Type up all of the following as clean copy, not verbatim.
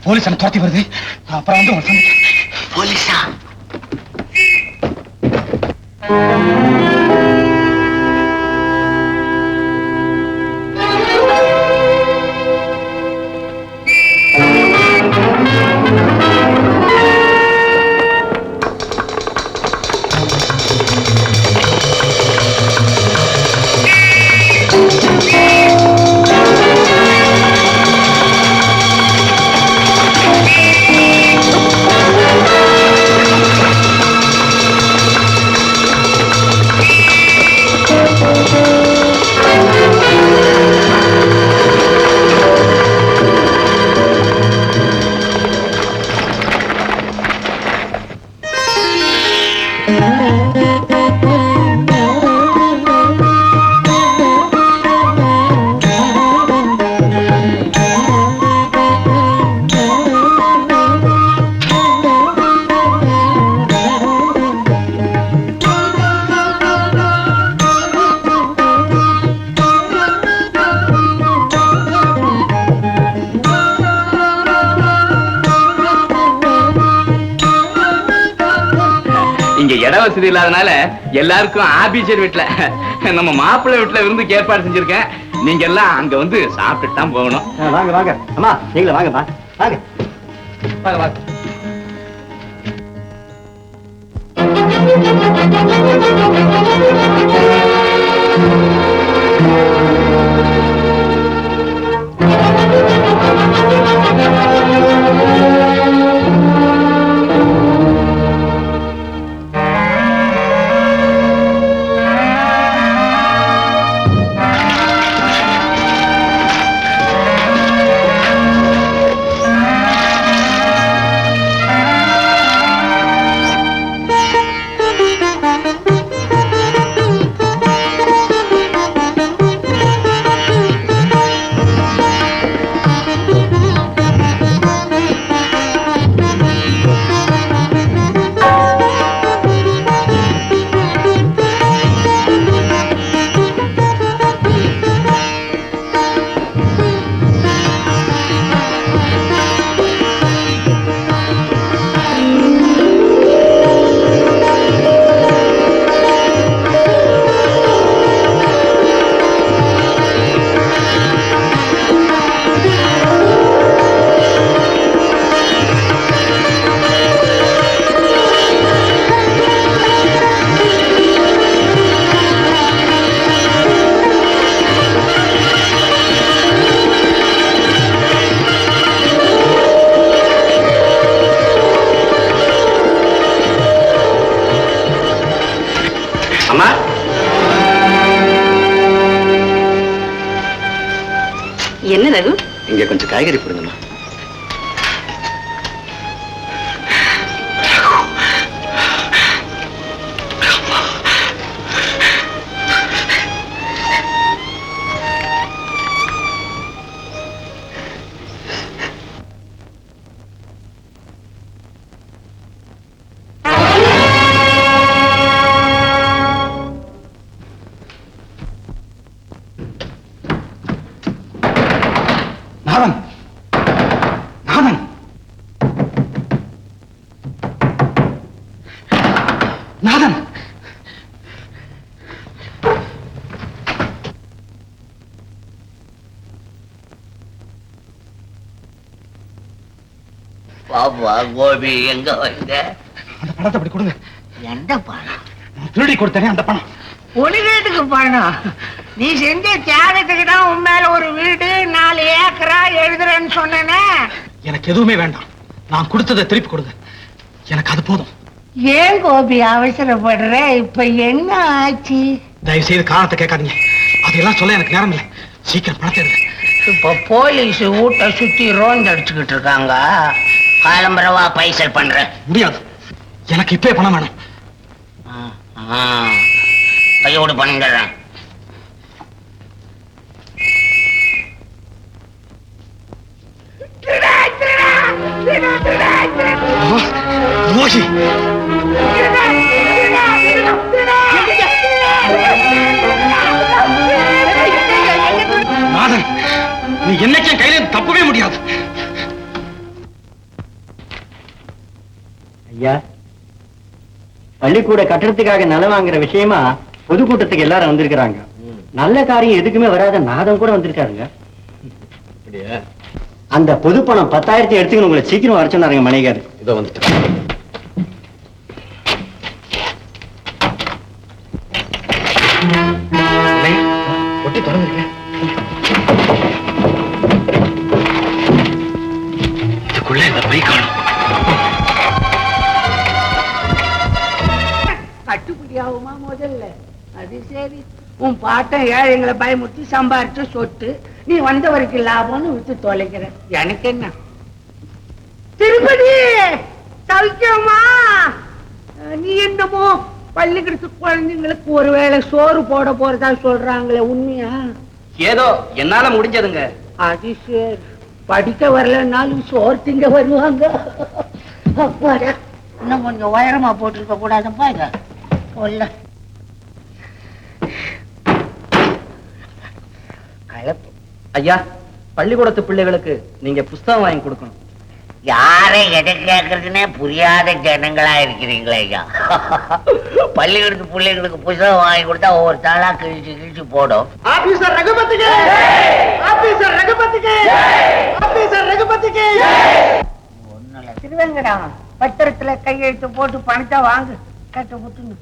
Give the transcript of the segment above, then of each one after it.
Police என்ன துரத்தி வருது. அப்புறம் வந்து உங்களை சந்திக்கிறேன். போலீஸா? வசதி இல்லாதனால எல்லாருக்கும் ஆபீசர் வீட்டுல நம்ம மாப்பிள்ளை வீட்டுல இருந்து ஏற்பாடு செஞ்சிருக்கேன். நீங்க எல்லாம் அங்க வந்து சாப்பிட்டு தான் போகணும். வாங்க வாங்க அம்மா, நீங்களே வாங்க வாங்க வாங்க வாங்க. என்ன ரகு? இங்க கொஞ்சம் காய்கறி போடுங்கம்மா. கோபி எங்க வந்த? அந்த பணத்தை அப்படி கொடுங்க. எந்த பணம்? திருடி கொடுத்தனே அந்த பணம். ஒளிகேட்டுக்கு பணம்? நீ செஞ்ச தியாகத்துக்கு தான் உன் மேல ஒரு வீடு 4 ஏக்கரா எழுதுறேன்னு சொன்னேனே. எனக்கு எதுவுமே வேண்டாம். நான் கொடுத்ததை திருப்பி கொடுங்க. எனக்கு அது போதும். ஏன் கோபி அவசரப்படுற? இப்ப என்ன ஆச்சு? தயவு செய்து காரணத்தை கேட்காதீங்க. அதெல்லாம் சொல்ல எனக்கு நேரம் இல்லை. சீக்கிரம் பணத்தை எடுங்க. இப்ப போலீஸ் வீட்டை சுத்தி ரோந்து அடிச்சுக்கிட்டு இருக்காங்க. காலம்பரவா பைசல் பண்ற? முடியாது. எனக்கு இப்பே பணம் வேணும். கையோடு பணம் தர்றேன். நாதன், நீ என்னைக்கும் கையில தப்பவே முடியாது. ஐயா, பள்ளிக்கூட கட்டடத்துக்காக நிலம் வாங்குற விஷயமா பொதுக்கூட்டத்துக்கு எல்லாரும் வந்திருக்கிறாங்க. நல்ல காரியம் எதுக்குமே வராத நாதம் கூட வந்திருக்காருங்க. அந்த பொது பணம் 10,000 எடுத்துக்கணும், உங்களை சீக்கிரம் வர சொன்னாருங்க மணிகார். இதோ வந்துட்டு. ஒட்டி தொடர்ந்துருக்கேன். இதுக்குள்ள இந்த பை காணும். கட்டுப்படி ஆகுமா முதல்ல? அது சரி, உன் பாட்டன் ஏழைங்களை பயமுறுத்தி சம்பாரிச்சு சொத்து, நீ வந்த வரைக்கும் லாபம்னு வித்து தொலைக்கிற. எனக்கு என்ன? திருப்பதி சவிக்கமா? நீ என்னமோ பள்ளிக்கூடத்து குழந்தைங்களுக்கு ஒருவேளை சோறு போட போறதா சொல்றாங்களே, உண்மையா? ஏதோ என்னால முடிஞ்சதுங்க. அது சரி, படிக்க வரலன்னாலும் சோறு திங்க வருவாங்க. அப்பாடா, இன்னும் கொஞ்சம் உயரமா போட்டிருக்க கூடாதுப்பா. இத சொல்ல கலப்பு. ஐயா, பள்ளிக்கூடத்து பிள்ளைகளுக்கு நீங்க புஸ்தகம் வாங்கி கொடுக்கணும். யாரை எதை கேட்கறதுன்னே புரியாத ஜனங்களா இருக்கிறீங்களே ஐயா. பள்ளிக்கூடத்து பிள்ளைங்களுக்கு புத்தகம் வாங்கி கொடுத்தா ஒவ்வொரு தாளா கிழிச்சு கிழிச்சு போடும். ஆபீசர் ரகுபதிக்கு, ஆபீசர் ரகுபதிக்கு, ஆபீசர் ரகுபதிக்கு. ஒண்ணுல திருவேங்கடா, பத்திரத்துல கையெழுத்து போட்டு பணத்தை வாங்கு, கட்ட முட்டுன்னு.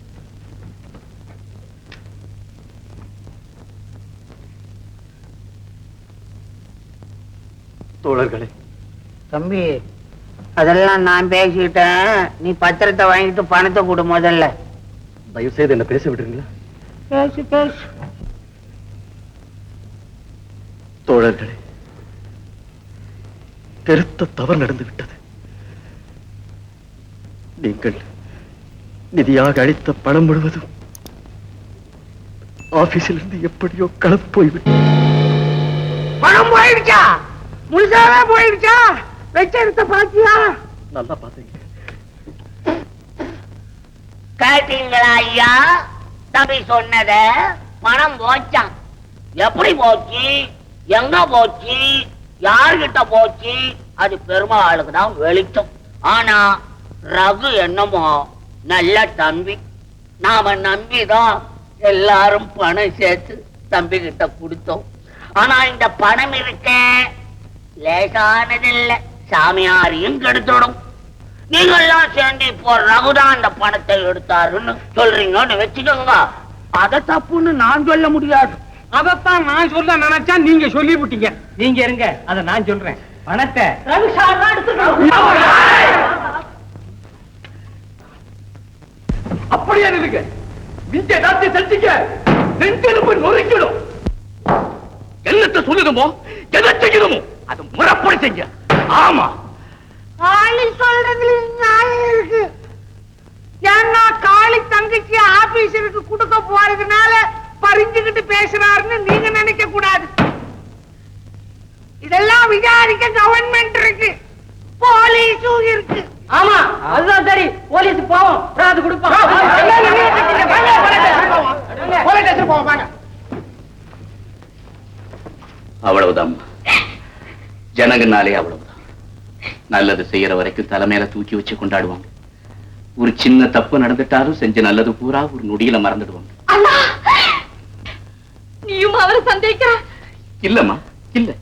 தோழர்களே, தம்பி, அதெல்லாம் நான் பேசிக்கிட்டேன். நீ பத்திரத்தை வாங்கிட்டு பணத்தை கொடு முதல்ல. தயவு செய்து என்ன பேச விடுறீங்களா? பேசு பேசு. தோழர்களே, பெருத்த தவறு நடந்து விட்டது. நீங்கள் நிதியாக அளித்த பணம் முழுவதும் ஆபீஸில் இருந்து எப்படியோ கலந்து போய்விட்டது. பணம் போயிடுச்சா? முழுசாவே போயிடுச்சா? வெச்செடுத்த பாத்தியா? நல்லா பாத்தீங்க. கேட்டீங்களா ஐயா? தம்பி சொன்னத பணம் போச்சான். எப்படி போச்சு, எங்க போச்சு, யார்கிட்ட போச்சு, அது பெருமாளுக்கு தான் வெளிச்சம். ஆனா ரகு என்னமோ நல்ல தம்பி. நாம நம்பிதான் எல்லாரும் பணம் சேர்த்து தம்பி கிட்ட கொடுத்தோம். ஆனா இந்த பணம் இருக்க லேசானதில்லை, சாமியாரையும் கெடுத்துடும். நீங்கெல்லாம் சேர்ந்து இப்போ ரகுதான் அந்த பணத்தை எடுத்தாருன்னு சொல்றீங்கன்னு வச்சுக்கோங்க. அத தப்புன்னு நான் சொல்ல முடியாது. அதத்தான் நான் சொல்ல நினைச்சா நீங்க சொல்லி விட்டீங்க. நீங்க இருங்க, அத நான் சொல்றேன். பணத்தை ரகு சார் எடுத்துக்கணும். அப்படியே இருக்கு. நீங்க நாட்டை செலுத்திக்க நெஞ்செலும்பு நொறுக்கிடும். என்னத்தை சொல்லணுமோ எதை செய்யணுமோ அது முறைப்படி செய்ய. ஆமா, காளி சொல்றதுல நியாயம் இருக்கு. ஏன்னா காளி தங்கச்சி ஆபீசருக்கு கொடுக்க போறதுனால பறிஞ்சுக்கிட்டு பேசுறாருன்னு நீங்க நினைக்க கூடாது. இதெல்லாம் விசாரிக்க கவர்மெண்ட் இருக்கு, போலீஸும் இருக்கு. ஆமா, அதுதான் சரி. போலீஸ் போவோம், அது கொடுப்போம். அவ்வளவுதான். ஜனங்கனாலே அவ்வளவுதான். நல்லது செய்யற வரைக்கும் தலைமையில தூக்கி வச்சு கொண்டாடுவாங்க. ஒரு சின்ன தப்பு நடந்துட்டாலும் செஞ்ச நல்லது பூரா ஒரு நொடியில மறந்துடுவாங்க. நீயும் அவரை சந்தேகிக்கிற? இல்லம்மா, இல்ல.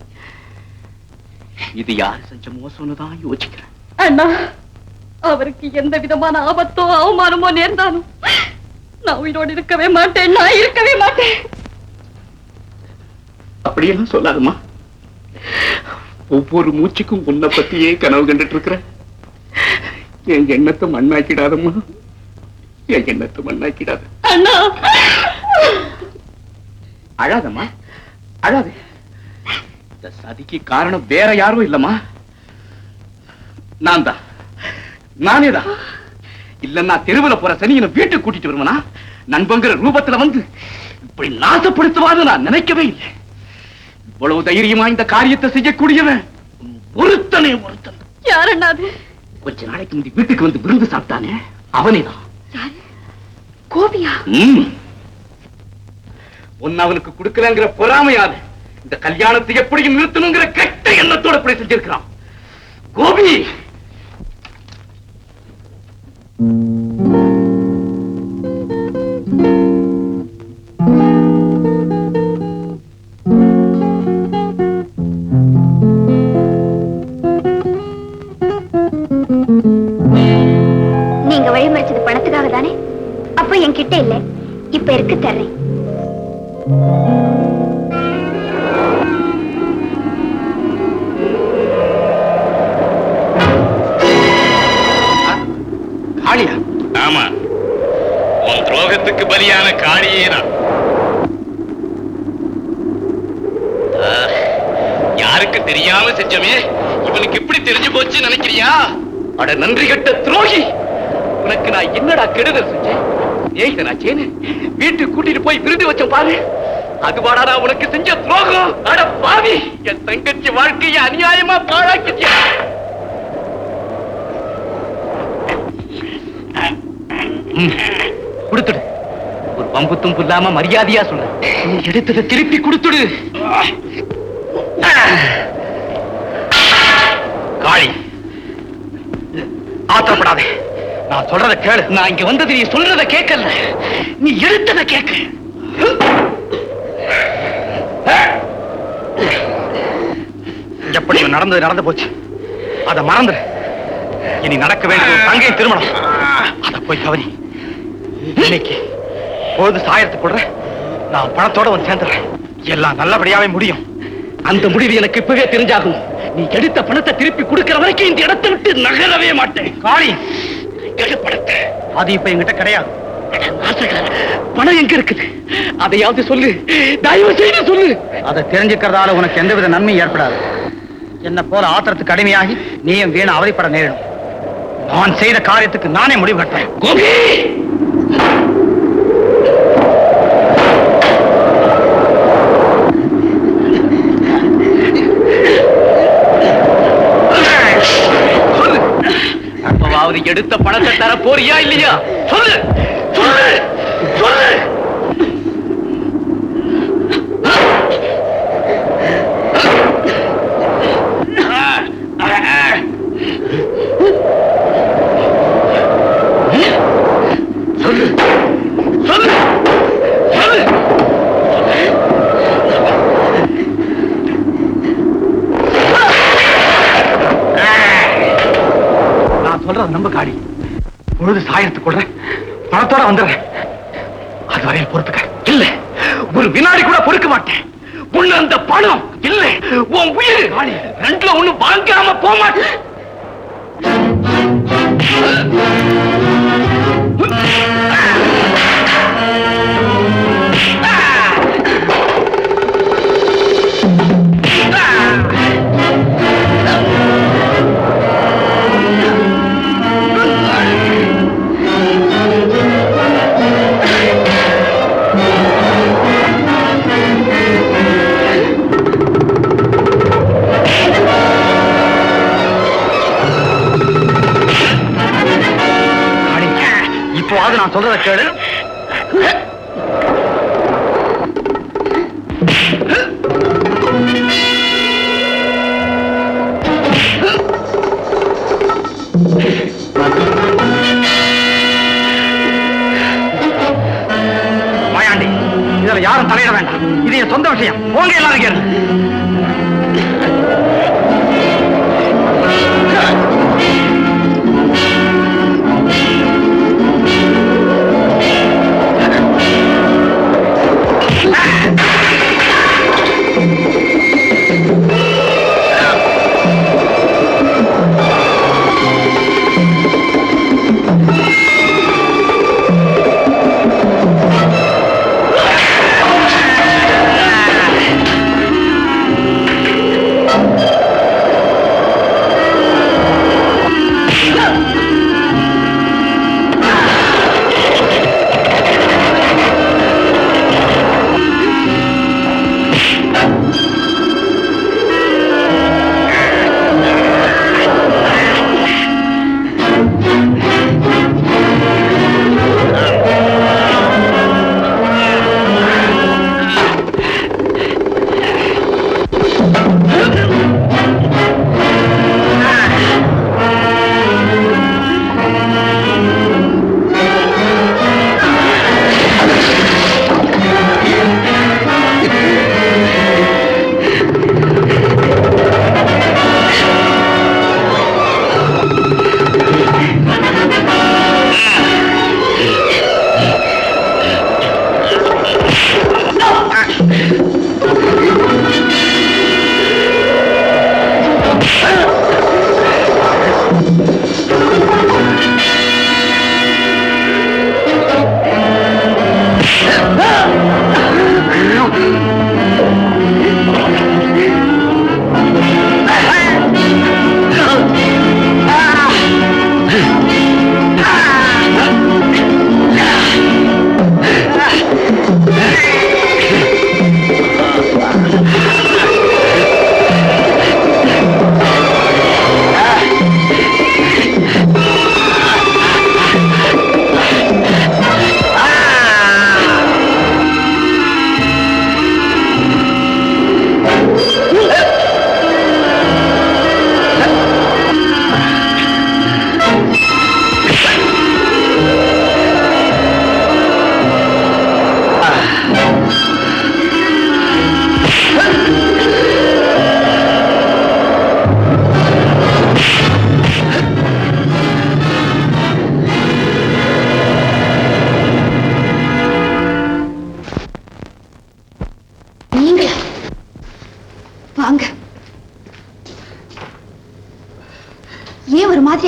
இது யாரு செஞ்ச மோசம்னு தான் யோசிக்கிறேன். அண்ணா, அவருக்கு எந்த விதமான ஆபத்தோ அவமானமோ நேர்ந்தாலும் நான் உயிரோடு இருக்கவே மாட்டேன். நான் இருக்கவே மாட்டேன். அப்படியெல்லாம் சொல்லாதுமா. ஒவ்வொரு மூச்சுக்கும் உன்னை பத்தியே கனவு கண்டுட்டு இருக்கிறேன். என் எண்ணத்தை மண்ணாக்கிடாதம்மா, என் எண்ணத்தை மண்ணாக்கிடாத. அண்ணா, அழாதம்மா, அழாது. இந்த சதிக்கு காரணம் வேற யாரும் இல்லம்மா, நான் தான், நானே தான். இல்லன்னா தெருவில் போற சனியனை வீட்டுக்கு கூட்டிட்டு வருவனா நண்பங்கிற ரூபத்துல வந்து இப்படி நாசப்படுத்துவான்னு நான் நினைக்கவே இல்லை. இவ்வளவு தைரியமா இந்த காரியத்தை செய்யக்கூடியவன் ஒருத்தனே ஒருத்தன். யார் அண்ணா அது? கொஞ்ச நாளைக்கு முந்தி வீட்டுக்கு வந்து விருந்து சாப்பிட்டானே அவனேதான். கோபியா? ஒன்னு அவனுக்கு கொடுக்கலங்கிற பொறாமையால இந்த கல்யாணத்தை எப்படியும் நிறுத்தணுங்கிற கெட்ட எண்ணத்தோட இப்படி செஞ்சிருக்கிறான். கோபி, பராமரிச்சது பணத்துக்காக தானே? அப்ப என்கிட்ட இல்ல, இப்ப இருக்கு, தர்றேன். காளியா? ஆமா, உன் துரோகத்துக்கு பலியான காளியே தான். யாருக்கு தெரியாம செஞ்சமே இவனுக்கு எப்படி தெரிஞ்சு போச்சு நினைக்கிறியா? அட நன்றி கட்ட துரோகி, உனக்கு நான் என்னடா கெடுதல் செஞ்சேன்? ஏய்தனாச்சேன்னு வீட்டுக்கு கூட்டிட்டு போய் விருது வச்ச பாரு, அதுவாடா நான் உனக்கு செஞ்ச துரோகம். அட பாவி, என் தங்கச்சி வாழ்க்கையை அநியாயமா பாழாக்கிட்டியா? கொடுத்துடு. ஒரு வம்பு தும்பு இல்லாம மரியாதையா சொல்ல, நீ எடுத்ததை திருப்பி கொடுத்துடு. காளி, ஆத்திரப்படாதே, நான் சொல்றத கேளு. நான் இங்க வந்தது நீ சொல்றத கேட்கல, நீ எடுத்தத கேட்க. எப்படி நடந்தது நடந்து போச்சு, அதை மறந்து இனி நடக்க வேண்டிய தங்கை திருமணம், அதை போய் கவனி. இன்னைக்கு பொழுது சாயத்துக்குள்ள நான் பணத்தோட வந்து சேர்ந்துடுறேன். எல்லாம் நல்லபடியாவே முடியும். அந்த முடிவு எனக்கு இப்பவே தெரிஞ்சாகும். நீ எடுத்த பணத்தை திருப்பி கொடுக்கிற வரைக்கும் இந்த இடத்தை விட்டு நகரவே மாட்டேன். காளி, எடு பணத்தை. அது இப்ப என்கிட்ட கிடையாது. பணம் எங்க இருக்குது? அதையாவது சொல்லு, தயவு செய்து சொல்லு. அதை தெரிஞ்சுக்கிறதால உனக்கு எந்தவித நன்மையும் ஏற்படாது. என்ன போல ஆத்திரத்துக்கு அடிமையாகி நீயும் வீண அவதிப்பட நேரிடும். நான் செய்த காரியத்துக்கு நானே முடிவு கட்டேன். கோபி, அப்பவாவது எடுத்த பணத்தை தர போறியா இல்லையா? சொல்லு சொல்லு சொல்லு. சொல்லு சொல்லு சொல்லு. நான் சொல்றது நம்ப காடி. பொழுது சாயத்துக்குள்ள பணத்தோட வந்துடுறேன். அது வரையில் பொறுத்துக்க. இல்ல, ஒரு வினாடி கூட பொறுக்க மாட்டேன். உள்ள அந்த பணம் இல்ல, உன் உயிர் ரெண்டுல ஒண்ணு வாங்காம போக மாட்டேன். இப்போவாது நான் சொல்றத கேளு. மாயாண்டி, இதுல யாரும் தலையிட வேண்டாம். இது என் சொந்த விஷயம். போங்க எல்லாரும் கேளு.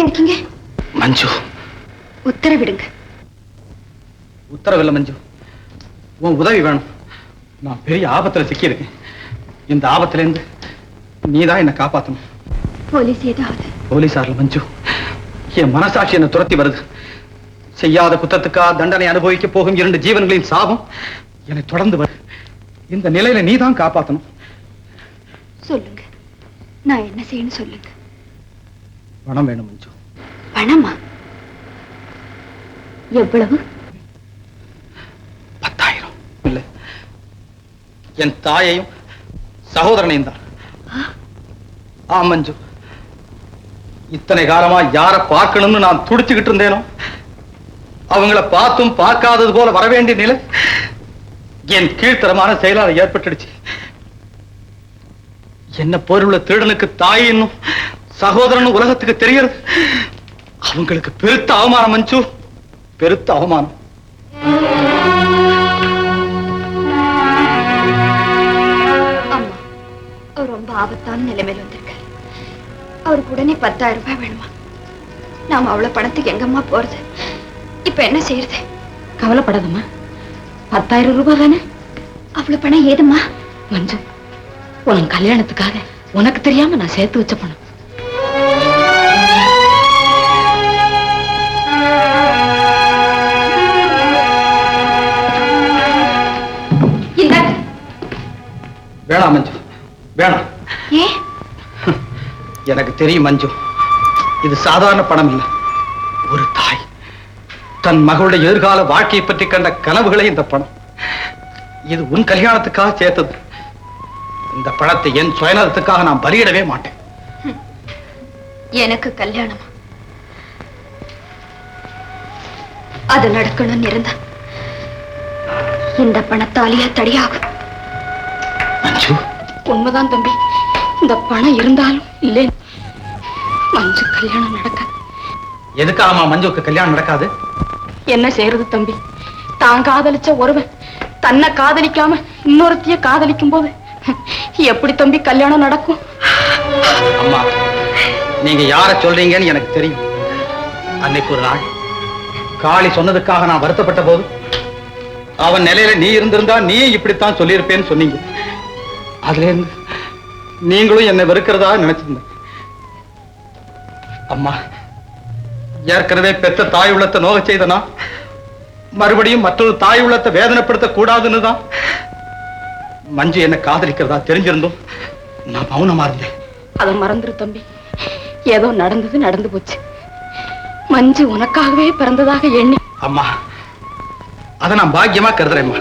இருக்கீங்க? மஞ்சு, உத்தரவிடுங்க. உத்தரவில்லை மஞ்சு, உன் உதவி வேணும். நான் பெரிய ஆபத்துல சிக்கியிருக்கேன். இந்த ஆபத்திலிருந்து நீதான் என்னை காப்பாத்தணும். போலீஸ் ஏதாவது? போலீசார்ல மஞ்சு, என் மனசாட்சி என்னை துரத்தி வருது. செய்யாத குற்றத்துக்கா தண்டனை அனுபவிக்க போகும் 2 ஜீவன்களின் சாபம் என்னை தொடர்ந்து வருது. இந்த நிலையில நீதான் காப்பாத்தணும். சொல்லுங்க, நான் என்ன செய்யணும் சொல்லுங்க. பணம் வேணும் மஞ்சு. பணமா? எவ்வளவு? 10,000. இல்ல, என் தாயையும் சகோதரனையும் தான். மஞ்சு, இத்தனை காலமா யார பார்க்கணும்னு நான் துடிச்சுக்கிட்டு இருந்தேனோ அவங்கள பார்த்தும் பார்க்காதது போல வரவேண்டிய நிலை என் கீழ்த்தரமான செயலால் ஏற்பட்டுடுச்சு. என்ன பொருளுள்ள திருடனுக்கு தாய் என்னும் சகோதரன் உலகத்துக்கு தெரியறது அவங்களுக்கு பெருத்த அவமானம் மஞ்சு, பெருத்த அவமானம். அம்மா, அவர் ரொம்ப ஆபத்தான நிலைமையில் வந்திருக்காரு. அவருக்கு உடனே 10,000 ரூபாய் வேணுமா? நாம அவ்வளவு பணத்துக்கு எங்கம்மா போறது? இப்ப என்ன செய்யறது? கவலைப்படாதம்மா, 10,000 ரூபாய் தானே. அவ்வளவு பணம் ஏதுமா? மஞ்சு, உன் கல்யாணத்துக்காக உனக்கு தெரியாம நான் சேர்த்து வச்ச பணம். வேணாம் மஞ்சு, வேணாம். ஏ? எனக்கு தெரியும் மஞ்சு, இது சாதாரண பணம் இல்லை. ஒரு தாய் தன் மகளுடைய எதிர்கால வாழ்க்கையை பற்றி கண்ட கனவுகளே இந்த பணம். இது உன் கல்யாணத்துக்காக சேர்த்தது. இந்த பணத்தை என் சுயநலத்துக்காக நான் பலியிடவே மாட்டேன். எனக்கு கல்யாணமா? அது நடக்கணும்னு இருந்தா இந்த பணத்தாலேயே தடியாகும். மஞ்சு, உண்மைதான் தம்பி, இந்த பணம் இருந்தாலும் இல்லை, மஞ்சு கல்யாணம் நடக்காது. எதுக்காகமா மஞ்சுக்கு கல்யாணம் நடக்காது? என்ன செய்யறது தம்பி, தான் காதலிச்ச ஒருவன் தன்னை காதலிக்காம இன்னொருத்திய காதலிக்கும் போது எப்படி தம்பி கல்யாணம் நடக்கும்? அம்மா, நீங்க யார சொல்றீங்கன்னு எனக்கு தெரியும். அன்னைக்கு ஒரு நாள் காளி சொன்னதுக்காக நான் வருத்தப்பட்ட போது அவன் நிலையில நீ இருந்திருந்தா நீ இப்படித்தான் சொல்லியிருப்பேன்னு சொன்னீங்க. அதுல இருந்து நீங்களும் என்னை வெறுக்கிறதா நினைச்சிருந்தேன். அம்மா, ஏற்கனவே பெற்ற தாய் உள்ளத்தை நோக செய்தனா மறுபடியும் மற்றொரு தாய் உள்ளத்தை வேதனைப்படுத்த கூடாதுன்னு தான் மஞ்சு என்ன காதலிக்கிறதா தெரிஞ்சிருந்தோம் நான் மௌனமா இருந்தேன். அதை மறந்துரு தம்பி, ஏதோ நடந்தது நடந்து போச்சு. மஞ்சு உனக்காகவே பிறந்ததாக எண்ணி. அம்மா, அதை நான் பாக்கியமா கருதுறேன்.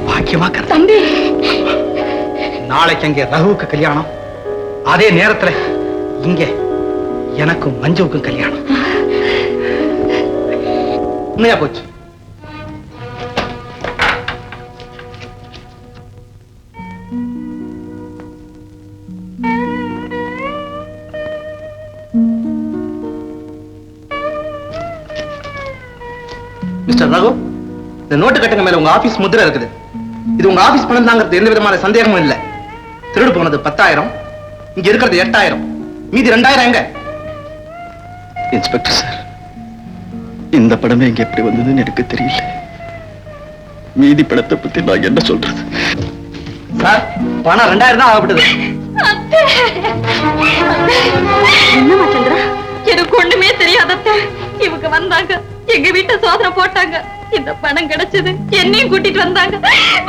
பாக்கியமா கருது. தம்பி, நாளைக்கு அங்கே ரகுவுக்கு கல்யாணம், அதே நேரத்துல இங்கே எனக்கும் மஞ்சுவுக்கும் கல்யாணம். உண்மையா போச்சு. மிஸ்டர் ரகு, இந்த நோட்டு கட்டுங்க மேல உங்க ஆபீஸ் முத்திரை இருக்குது. இது உங்க ஆபீஸ் பணம் தாங்கிறது எந்த விதமான சந்தேகமும் இல்ல. திருடு போனது 10,000, இங்க இருக்கிறது 8,000, மீதி 2,000 எங்க? இன்ஸ்பெக்டர் சார், இந்த படமே இங்க எப்படி வந்ததுன்னு எனக்கு தெரியல. மீதி படத்தை பத்தி நான் என்ன சொல்றது? சார், பணம் 2,000 தான் ஆகப்பட்டது. என்னமா சந்திரா, எனக்கு ஒண்ணுமே தெரியாதத்த. இவங்க வந்தாங்க, எங்க வீட்டை சோதனை போட்டாங்க, இந்த பணம் கிடைச்சது, என்னையும் கூட்டிட்டு வந்தாங்க.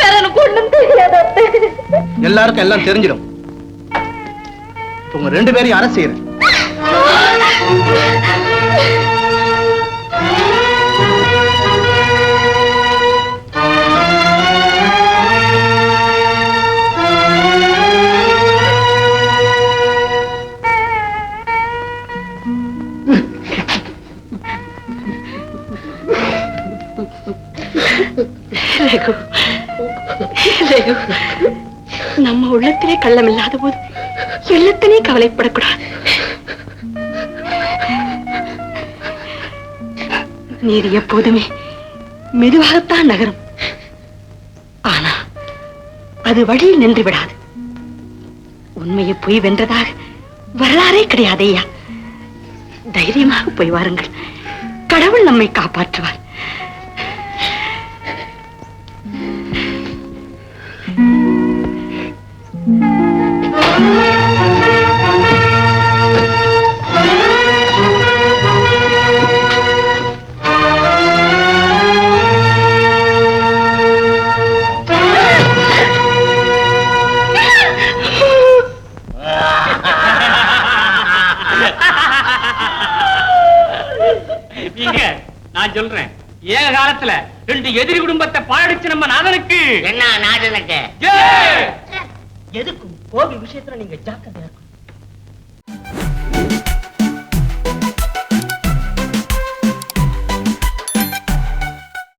வேற எனக்கு ஒண்ணும் தெரியாதத்த. எல்லாருக்கும் எல்லாம் தெரிஞ்சிடும். உங்க 2 பேரையும் அரசு செய்யறேன். நம்ம உள்ளத்திலே கள்ளம் இல்லாத போது எள்ளத்தினே கவலைப்படக்கூடாது. நீர் எப்போதுமே மெதுவாகத்தான் நகரும், ஆனா அது வழியில் நின்று விடாது. உண்மையை போய் வென்றதாக வரலாறே கிடையாது ஐயா. தைரியமாக போய் வாருங்கள். கடவுள் நம்மை காப்பாற்றுவார். நான் சொல்றேன், ஏக காலத்துல 2 எதிரி குடும்பத்தை பாழடிச்சு நம்ம நாதனுக்கு என்ன நாதனுக்கு எதுக்கும் கோபி விஷயத்துல நீங்க ஜாக்கிரதையா இருக்கணும்.